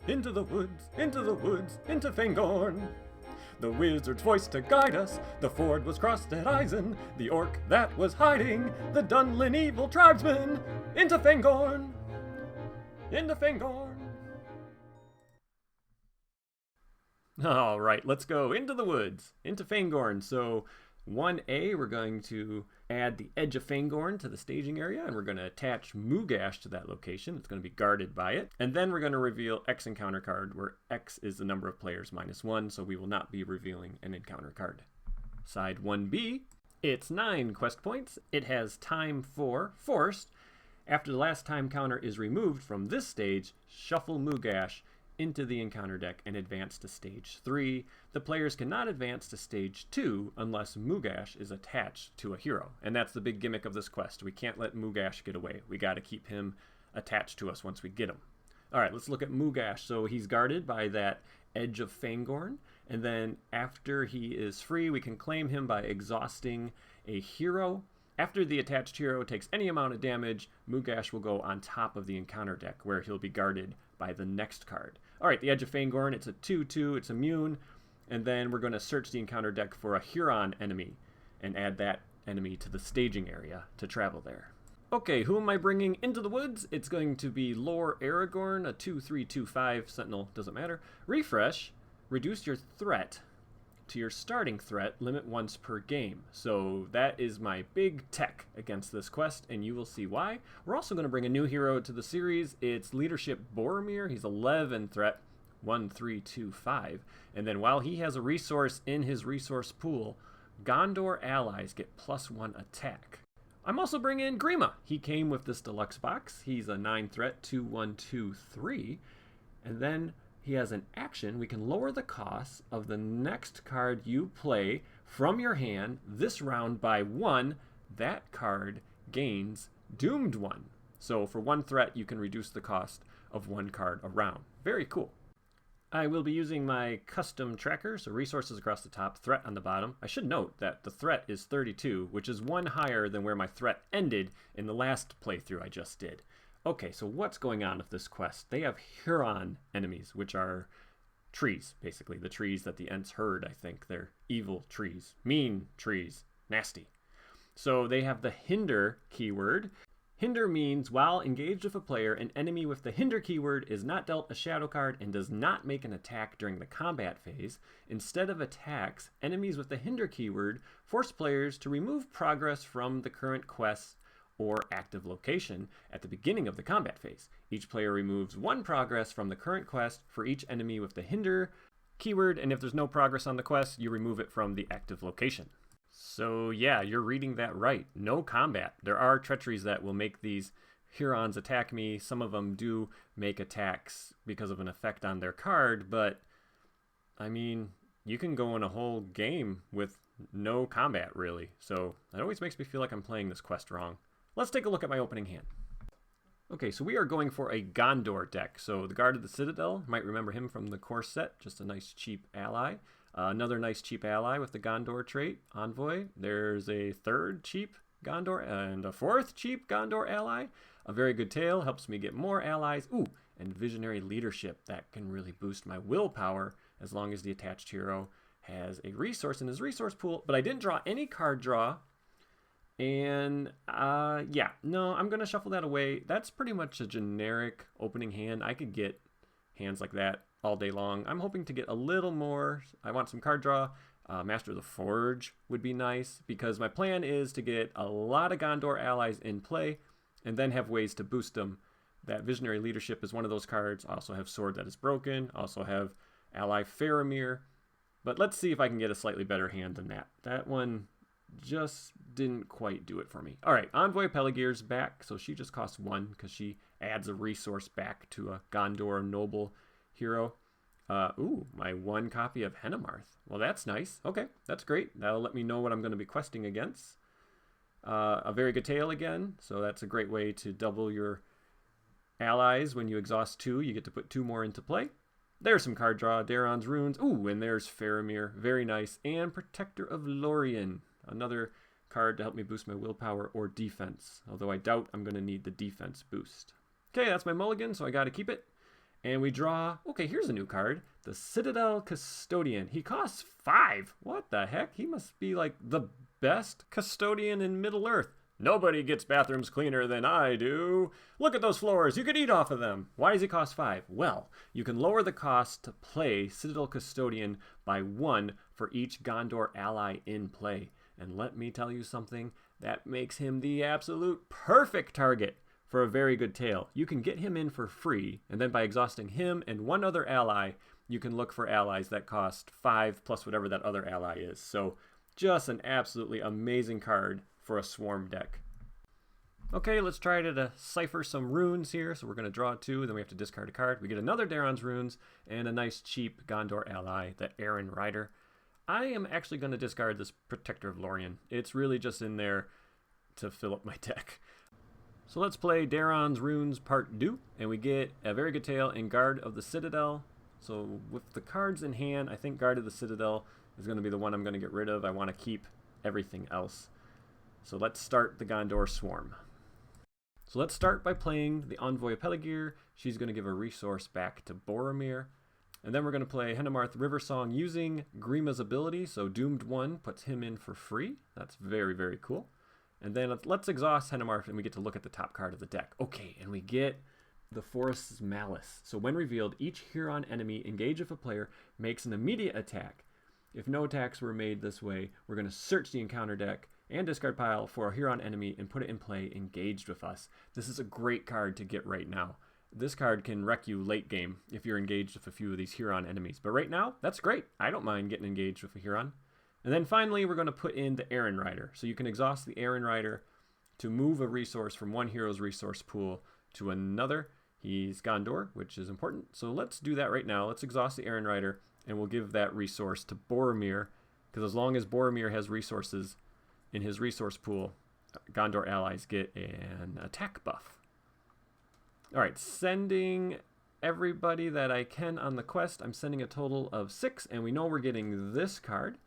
into the woods, into Fangorn. The wizard's voice to guide us, the ford was crossed at Eisen, the orc that was hiding, the Dunlin evil tribesman, into Fangorn, into Fangorn. All right, let's go into the woods, into Fangorn. So 1A, we're going to add the edge of Fangorn to the staging area, and we're going to attach Moogash to that location. It's going to be guarded by it. And then we're going to reveal X encounter card, where X is the number of players -1, so we will not be revealing an encounter card. Side 1B, it's 9 quest points. It has time for Forced. After the last time counter is removed from this stage, shuffle Moogash into the encounter deck and advance to stage 3. The players cannot advance to stage 2 unless Moogash is attached to a hero. And that's the big gimmick of this quest. We can't let Moogash get away. We got to keep him attached to us once we get him. All right, let's look at Moogash. So he's guarded by that edge of Fangorn. And then after he is free, we can claim him by exhausting a hero. After the attached hero takes any amount of damage, Moogash will go on top of the encounter deck, where he'll be guarded by the next card. All right, the Edge of Fangorn, it's a 2/2, it's immune, and then we're going to search the encounter deck for a Huron enemy and add that enemy to the staging area to travel there. Okay, who am I bringing into the woods? It's going to be Lore Aragorn, a 2/3/2/5 Sentinel, doesn't matter. Refresh, reduce your threat to your starting threat, limit once per game. So that is my big tech against this quest, and you will see why. We're also going to bring a new hero to the series. It's Leadership Boromir. He's 11 threat, 1/3/2/5. And then while he has a resource in his resource pool, Gondor allies get +1 attack. I'm also bringing in Grima. He came with this deluxe box. He's a 9 threat, 2/1/2/3. And then he has an action. We can lower the cost of the next card you play from your hand this round by 1. That card gains Doomed 1. So for 1 threat, you can reduce the cost of 1 card a round. Very cool. I will be using my custom tracker, so resources across the top, threat on the bottom. I should note that the threat is 32, which is 1 higher than where my threat ended in the last playthrough I just did. Okay, so what's going on with this quest? They have Huron enemies, which are trees, basically. The trees that the Ents herd, I think. They're evil trees. Mean trees. Nasty. So they have the Hinder keyword. Hinder means, while engaged with a player, an enemy with the Hinder keyword is not dealt a shadow card and does not make an attack during the combat phase. Instead of attacks, enemies with the Hinder keyword force players to remove progress from the current quest or active location at the beginning of the combat phase. Each player removes 1 progress from the current quest for each enemy with the Hinder keyword, and if there's no progress on the quest, you remove it from the active location. So yeah, you're reading that right. No combat. There are treacheries that will make these Hurons attack me. Some of them do make attacks because of an effect on their card, but I mean, you can go in a whole game with no combat, really. So that always makes me feel like I'm playing this quest wrong. Let's take a look at my opening hand. Okay, so we are going for a Gondor deck. So the Guard of the Citadel, you might remember him from the core set, just a nice cheap ally. Another nice cheap ally with the Gondor trait, Envoy. There's a 3rd cheap Gondor and a 4th cheap Gondor ally. A very good tail, helps me get more allies. Ooh, and Visionary Leadership, that can really boost my willpower as long as the attached hero has a resource in his resource pool. But I didn't draw any card draw. And yeah, no, I'm going to shuffle that away. That's pretty much a generic opening hand. I could get hands like that all day long. I'm hoping to get a little more. I want some card draw. Master of the Forge would be nice, because my plan is to get a lot of Gondor allies in play and then have ways to boost them. That Visionary Leadership is one of those cards. I also have Sword That Is Broken. I also have ally Faramir. But let's see if I can get a slightly better hand than that. That one just didn't quite do it for me. All right, Envoy Peligir's back, so she just costs 1 because she adds a resource back to a Gondor noble hero. Ooh, my 1 copy of Henemarth. Well, that's nice. Okay, that's great. That'll let me know what I'm going to be questing against. A very good tail again, so that's a great way to double your allies. When you exhaust 2, you get to put 2 more into play. There's some card draw. Daron's Runes. Ooh, and there's Faramir. Very nice. And Protector of Lorien. Another card to help me boost my willpower or defense, although I doubt I'm going to need the defense boost. Okay, that's my mulligan, so I got to keep it. And we draw, okay, here's a new card, the Citadel Custodian. He costs 5. What the heck? He must be like the best custodian in Middle-earth. Nobody gets bathrooms cleaner than I do. Look at those floors. You could eat off of them. Why does he cost 5? Well, you can lower the cost to play Citadel Custodian by 1 for each Gondor ally in play. And let me tell you something, that makes him the absolute perfect target for a very good tale. You can get him in for free, and then by exhausting him and one other ally, you can look for allies that cost 5 plus whatever that other ally is. So just an absolutely amazing card for a swarm deck. Okay, let's try to decipher some runes here. So we're going to draw 2, then we have to discard a card. We get another Daron's runes and a nice cheap Gondor ally, the Aaron Rider. I am actually going to discard this Protector of Lorien. It's really just in there to fill up my deck. So let's play Daron's Runes Part 2, and we get a very good tale in Guard of the Citadel. So with the cards in hand, I think Guard of the Citadel is going to be the one I'm going to get rid of. I want to keep everything else. So let's start the Gondor Swarm. So let's start by playing the Envoy of Peligir. She's going to give a resource back to Boromir. And then we're going to play Hennemarth Riversong using Grima's ability. So Doomed 1 puts him in for free. That's very, very cool. And then let's exhaust Hennemarth and we get to look at the top card of the deck. Okay, and we get the Forest's Malice. So when revealed, each Huron enemy engaged if a player makes an immediate attack. If no attacks were made this way, we're going to search the encounter deck and discard pile for a Huron enemy and put it in play engaged with us. This is a great card to get right now. This card can wreck you late game if you're engaged with a few of these Huron enemies. But right now, that's great. I don't mind getting engaged with a Huron. And then finally, we're going to put in the Aaron Rider. So you can exhaust the Aaron Rider to move a resource from one hero's resource pool to another. He's Gondor, which is important. So let's do that right now. Let's exhaust the Aaron Rider, and we'll give that resource to Boromir, because as long as Boromir has resources in his resource pool, Gondor allies get an attack buff. All right, sending everybody that I can on the quest. I'm sending a total of 6, and we know we're getting this card.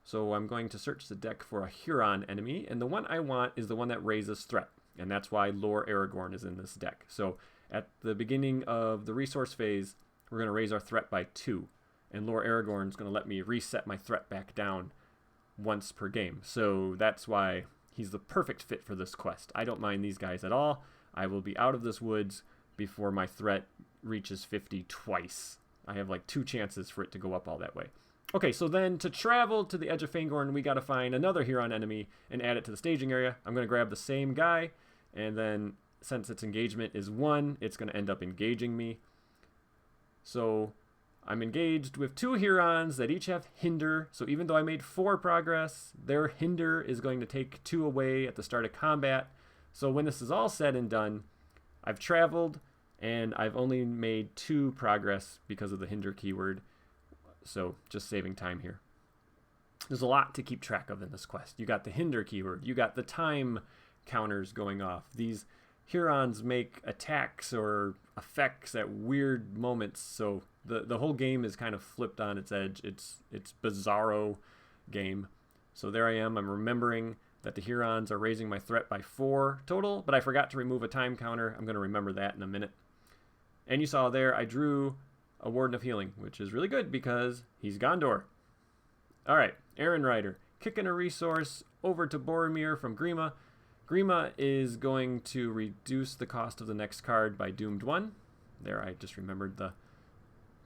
So I'm going to search the deck for a Huron enemy, and the one I want is the one that raises threat, and that's why Lore Aragorn is in this deck. So at the beginning of the resource phase, we're going to raise our threat by 2, and Lore Aragorn is going to let me reset my threat back down once per game. So that's why he's the perfect fit for this quest. I don't mind these guys at all. I will be out of this woods before my threat reaches 50 twice. I have like 2 chances for it to go up all that way. Okay, so then to travel to the edge of Fangorn, we got to find another Huron enemy and add it to the staging area. I'm going to grab the same guy, and then since its engagement is 1, it's going to end up engaging me. So I'm engaged with 2 Hurons that each have Hinder. So even though I made 4 progress, their Hinder is going to take 2 away at the start of combat. So when this is all said and done, I've traveled, and I've only made 2 progress because of the Hinder keyword. So just saving time here. There's a lot to keep track of in this quest. You got the Hinder keyword. You got the time counters going off. These Hurons make attacks or effects at weird moments. So the whole game is kind of flipped on its edge. It's bizarro game. So there I am. I'm remembering that the Hurons are raising my threat by 4 total, but I forgot to remove a time counter. I'm going to remember that in a minute. And you saw there I drew a Warden of Healing, which is really good because he's Gondor. All right, Aaron Rider, kicking a resource over to Boromir from Grima. Grima is going to reduce the cost of the next card by Doomed 1. There, I just remembered the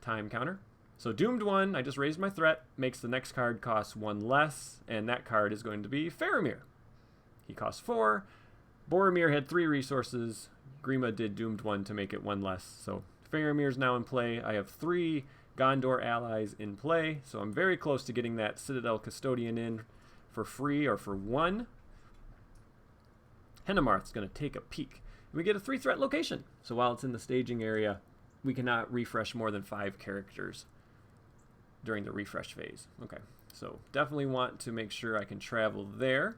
time counter. So Doomed 1, I just raised my threat, makes the next card cost 1 less, and that card is going to be Faramir. He costs 4. Boromir had 3 resources. Grima did Doomed 1 to make it 1 less, so Faramir's now in play. I have 3 Gondor allies in play, so I'm very close to getting that Citadel Custodian in for free or for 1. Hennemarth's going to take a peek. We get a 3-threat location, so while it's in the staging area, we cannot refresh more than 5 characters during the refresh phase. Okay, so definitely want to make sure I can travel there,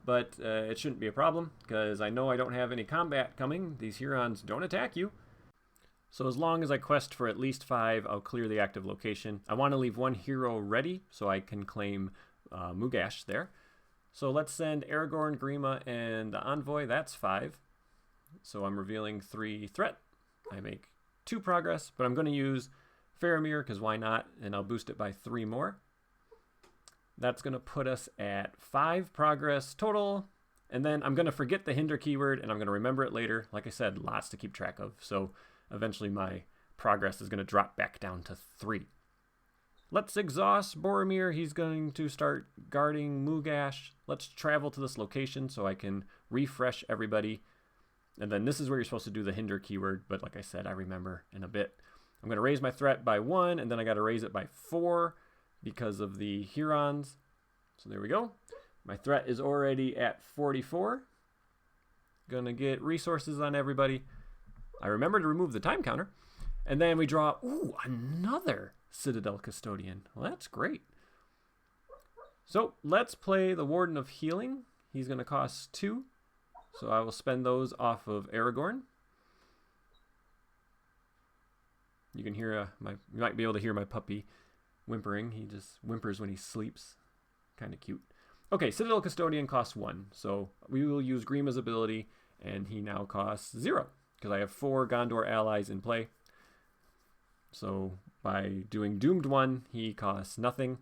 but it shouldn't be a problem because I know I don't have any combat coming. These Hurons don't attack you. So as long as I quest for at least 5, I'll clear the active location. I want to leave 1 hero ready so I can claim Mugash there. So let's send Aragorn, Grima, and the Envoy. That's 5. So I'm revealing 3 threat. I make 2 progress, but I'm going to use Faramir because why not? And I'll boost it by 3 more. That's going to put us at 5 progress total. And then I'm going to forget the hinder keyword and I'm going to remember it later. Like I said, lots to keep track of. So eventually my progress is going to drop back down to 3. Let's exhaust Boromir. He's going to start guarding Mugash. Let's travel to this location so I can refresh everybody. And then this is where you're supposed to do the hinder keyword. But like I said, I remember in a bit. I'm going to raise my threat by 1, and then I got to raise it by 4 because of the Hurons. So there we go. My threat is already at 44. Going to get resources on everybody. I remember to remove the time counter. And then we draw, ooh, another Citadel Custodian. Well, that's great. So let's play the Warden of Healing. He's going to cost 2. So I will spend those off of Aragorn. You can hear you might be able to hear my puppy whimpering. He just whimpers when he sleeps. Kind of cute. Okay, Citadel Custodian costs 1. So we will use Grima's ability, and he now costs 0 because I have 4 Gondor allies in play. So by doing Doomed 1, he costs nothing.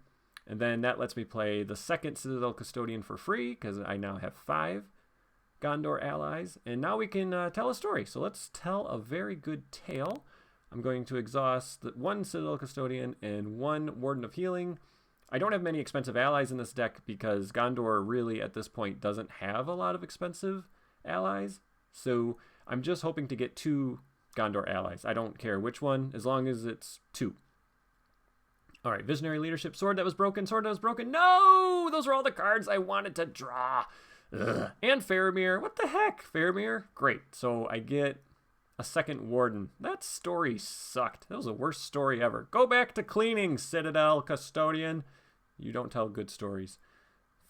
And then that lets me play the second Citadel Custodian for free because I now have 5 Gondor allies. And now we can tell a story. So let's tell a very good tale. I'm going to exhaust 1 Citadel Custodian and 1 Warden of Healing. I don't have many expensive allies in this deck because Gondor really at this point doesn't have a lot of expensive allies. So I'm just hoping to get 2 Gondor allies. I don't care which one, as long as it's 2. All right, Visionary Leadership, Sword That Was Broken, Sword That Was Broken. No! Those are all the cards I wanted to draw. Ugh. And Faramir. What the heck? Faramir? Great. So I get a second Warden. That story sucked. That was the worst story ever. Go back to cleaning, Citadel Custodian. You don't tell good stories.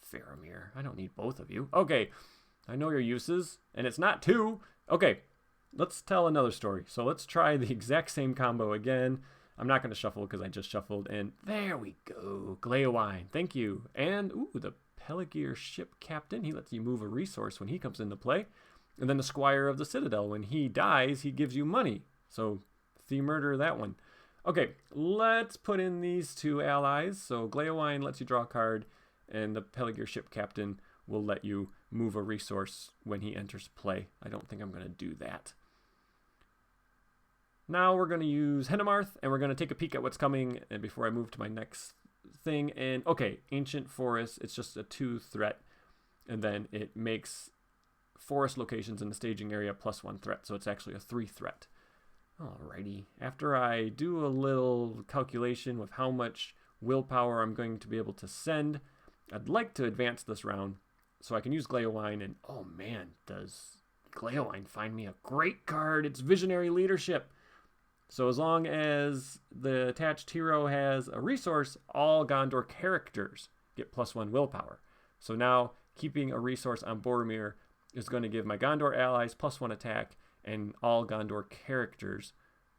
Faramir. I don't need both of you. Okay. I know your uses, and it's not 2. Okay. Let's tell another story. So let's try the exact same combo again. I'm not going to shuffle because I just shuffled. And there we go. Gleowine. Thank you. And, ooh, the Pelargir ship captain. He lets you move a resource when he comes into play. And then the Squire of the Citadel. When he dies, he gives you money. So, murder that one. Okay, let's put in these 2 allies. So, Gleowine lets you draw a card. And the Pelargir ship captain will let you move a resource when he enters play. I don't think I'm going to do that. Now we're going to use Henemarth, and we're going to take a peek at what's coming before I move to my next thing. And okay, Ancient Forest, it's just a 2 threat, and then it makes forest locations in the staging area +1 threat, so it's actually a 3 threat. Alrighty, after I do a little calculation with how much willpower I'm going to be able to send, I'd like to advance this round so I can use Gleowine, and oh man, does Gleowine find me a great card. It's Visionary Leadership. So as long as the attached hero has a resource, all Gondor characters get +1 willpower. So now keeping a resource on Boromir is going to give my Gondor allies +1 attack and all Gondor characters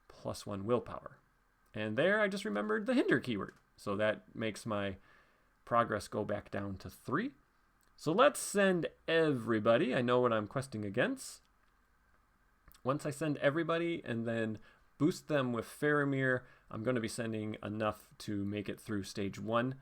+1 willpower. And there I just remembered the hinder keyword. So that makes my progress go back down to 3. So let's send everybody. I know what I'm questing against. Once I send everybody and then boost them with Faramir, I'm going to be sending enough to make it through stage 1.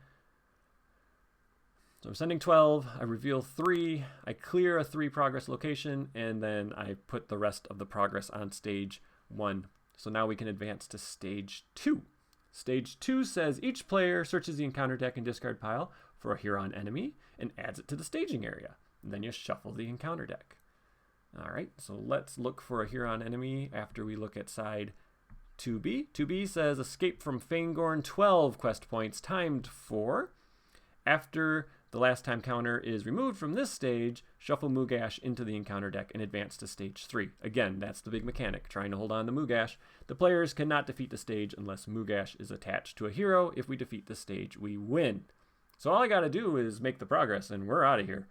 So I'm sending 12, I reveal 3, I clear a 3 progress location, and then I put the rest of the progress on stage 1. So now we can advance to stage 2. Stage 2 says each player searches the encounter deck and discard pile for a Huron enemy and adds it to the staging area. And then you shuffle the encounter deck. Alright, so let's look for a Huron enemy after we look at side 2B. 2B says escape from Fangorn, 12 quest points, timed 4. After the last time counter is removed from this stage, shuffle Mugash into the encounter deck and advance to stage 3. Again, that's the big mechanic, trying to hold on to Mugash. The players cannot defeat the stage unless Mugash is attached to a hero. If we defeat the stage, we win. So all I gotta do is make the progress and we're out of here.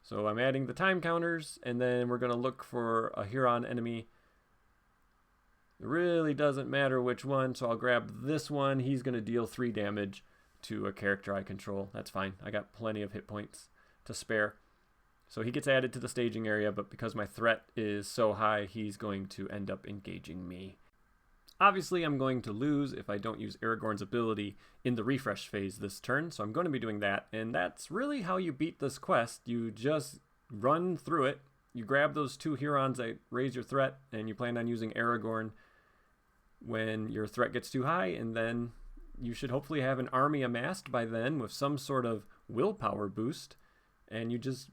So I'm adding the time counters and then we're gonna look for a Huron enemy. It really doesn't matter which one, so I'll grab this one. He's gonna deal 3 damage to a character I control. That's fine. I got plenty of hit points to spare. So he gets added to the staging area, but because my threat is so high, he's going to end up engaging me. Obviously, I'm going to lose if I don't use Aragorn's ability in the refresh phase this turn, so I'm going to be doing that. And that's really how you beat this quest. You just run through it. You grab those 2 Hurons that raise your threat, and you plan on using Aragorn when your threat gets too high, and then you should hopefully have an army amassed by then with some sort of willpower boost, and you just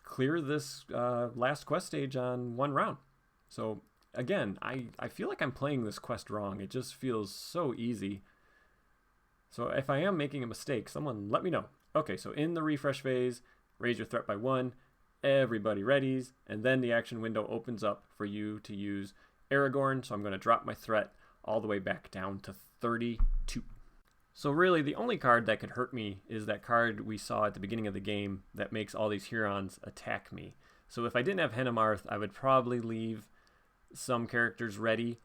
clear this last quest stage on 1 round. So again, I feel like I'm playing this quest wrong. It just feels so easy. So if I am making a mistake, someone let me know. Okay, so in the refresh phase, raise your threat by 1, everybody readies, and then the action window opens up for you to use Aragorn, so I'm going to drop my threat all the way back down to 32. So really, the only card that could hurt me is that card we saw at the beginning of the game that makes all these Hurons attack me. So if I didn't have Henemarth, I would probably leave some characters ready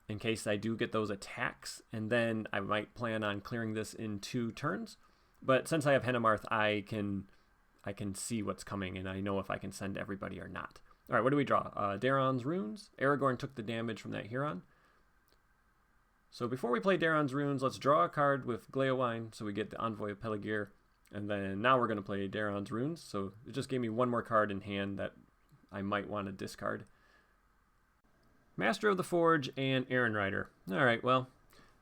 in case I do get those attacks, and then I might plan on clearing this in 2 turns. But since I have Henemarth, I can see what's coming, and I know if I can send everybody or not. All right, what do we draw? Daron's Runes. Aragorn took the damage from that Huron. So before we play Daron's Runes, let's draw a card with Gleowine, so we get the Envoy of Peligir. And then now we're going to play Daron's Runes. So it just gave me 1 more card in hand that I might want to discard. Master of the Forge and Aaron Rider. All right, well,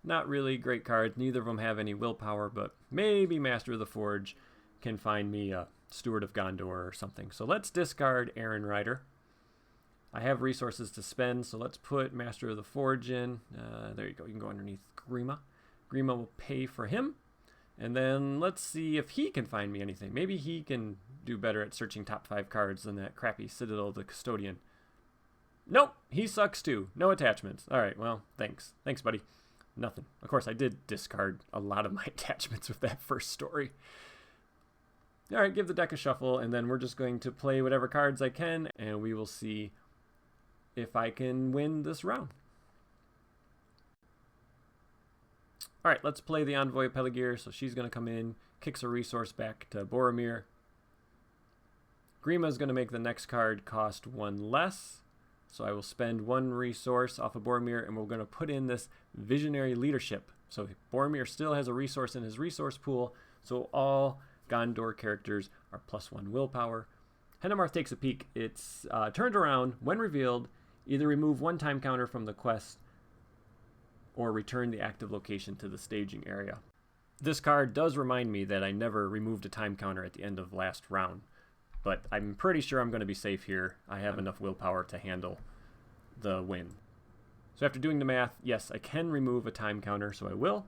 not really great cards. Neither of them have any willpower, but maybe Master of the Forge can find me a Steward of Gondor or something. So let's discard Aaron Rider. I have resources to spend, so let's put Master of the Forge in. There you go. You can go underneath Grima. Grima will pay for him. And then let's see if he can find me anything. Maybe he can do better at searching top 5 cards than that crappy Citadel the Custodian. Nope, he sucks too. No attachments. All right, well, thanks. Thanks, buddy. Nothing. Of course, I did discard a lot of my attachments with that first story. All right, give the deck a shuffle, and then we're just going to play whatever cards I can, and we will see if I can win this round. All right, let's play the Envoy of Peligir. So she's going to come in, kicks a resource back to Boromir. Grima is going to make the next card cost 1 less. So I will spend 1 resource off of Boromir, and we're going to put in this Visionary Leadership. So Boromir still has a resource in his resource pool, so all Gondor characters are +1 willpower. Henemarth takes a peek. It's turned around. When revealed, either remove 1 time counter from the quest or return the active location to the staging area. This card does remind me that I never removed a time counter at the end of last round, but I'm pretty sure I'm going to be safe here. I have enough willpower to handle the win. So after doing the math, yes, I can remove a time counter, so I will,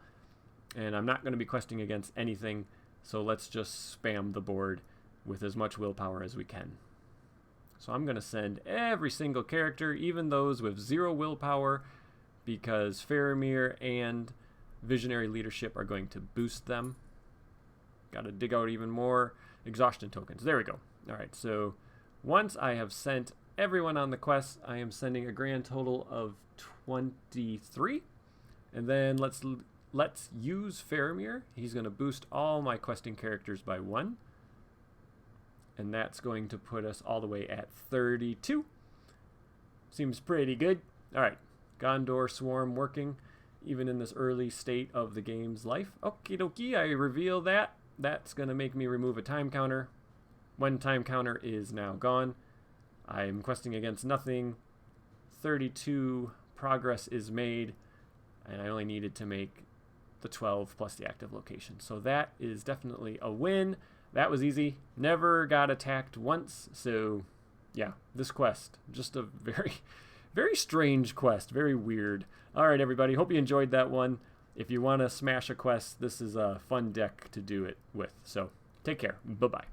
and I'm not going to be questing against anything, so let's just spam the board with as much willpower as we can. So I'm going to send every single character, even those with 0 willpower, because Faramir and Visionary Leadership are going to boost them. Got to dig out even more exhaustion tokens. There we go. All right, so once I have sent everyone on the quest, I am sending a grand total of 23. And then let's use Faramir. He's going to boost all my questing characters by 1. And that's going to put us all the way at 32. Seems pretty good. All right, Gondor Swarm working, even in this early state of the game's life. Okie dokie, I reveal that. That's going to make me remove a time counter. 1 time counter is now gone. I'm questing against nothing. 32 progress is made, and I only needed to make the 12 plus the active location. So that is definitely a win. That was easy. Never got attacked once. So yeah, this quest, just a very, very strange quest. Very weird. All right, everybody. Hope you enjoyed that one. If you want to smash a quest, this is a fun deck to do it with. So take care. Bye-bye.